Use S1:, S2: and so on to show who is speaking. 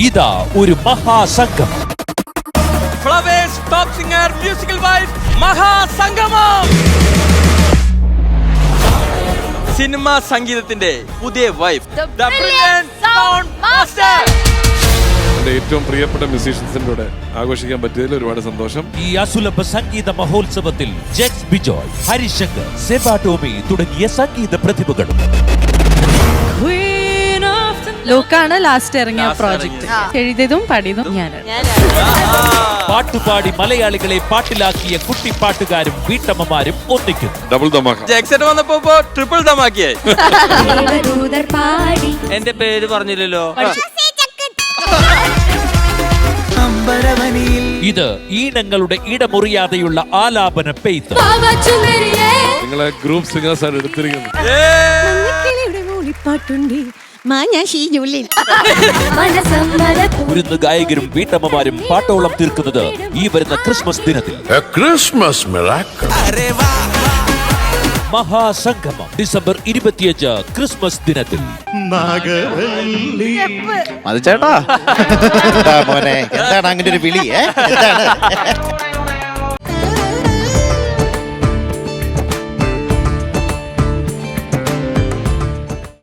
S1: ഇതാ ഒരു മഹാസംഗമം.
S2: Flowers top singer musical wife മഹാസംഗമം. സിനിമാ സംഗീതത്തിന്റെ പുതിയ wife the brilliant sound master.
S3: ഏറ്റവും പ്രിയപ്പെട്ട മ്യൂസീഷ്യൻസിന്റെ കൂടെ ആഘോഷിക്കാൻ പറ്റിയതിൽ ഒരുപാട് സന്തോഷം.
S1: ഈ അസുലഭ സംഗീത മഹോത്സവത്തിൽ ജെക്സ് ബിജോയ്, ഹരിശങ്കർ, സെബ ടോമി തുടങ്ങിയ സംഗീത പ്രതിഭകളും.
S4: ലോക്കാണ് ലാസ്റ്റ് ഇറങ്ങിയ പ്രോജക്റ്റ്. എഴുതിയതും പാടിയതും ഞാനാണ്.
S1: പാട്ടുപാടി മലയാളികളെ പാട്ടിലാക്കിയ കുട്ടിപ്പാട്ടുകാരും വീട്ടമ്മമാരും ഒന്നിക്കുന്നു.
S3: ഡബിൾ ധമാക്ക.
S2: ജാക്സൺ വന്നപ്പോ ട്രിപ്പിൾ ധമാക്കിയായി. എന്റെ പേര് പറഞ്ഞില്ലല്ലോ.
S1: ഇത് ഈണങ്ങളുടെ ഇടമുറിയാതെയുള്ള ആലാപന പെയ്ത്ത്.
S3: നിങ്ങളെ ഗ്രൂപ്പ് സിംഗേഴ്സ് ആണ് എടുത്തിരിക്കുന്നത്.
S1: മുരുന്ന് ഗായകരും വീട്ടമ്മമാരും പാട്ടോളം തീർക്കുന്നത് ഈ വരുന്ന ക്രിസ്മസ് ദിനത്തിൽ.
S3: Christmas miracle.
S1: മഹാസംഗമം ഡിസംബർ 25 ക്രിസ്മസ് ദിനത്തിൽ.
S5: അത് ചേട്ടാ മോനെ എന്താണ് അങ്ങനെ ഒരു വിളി?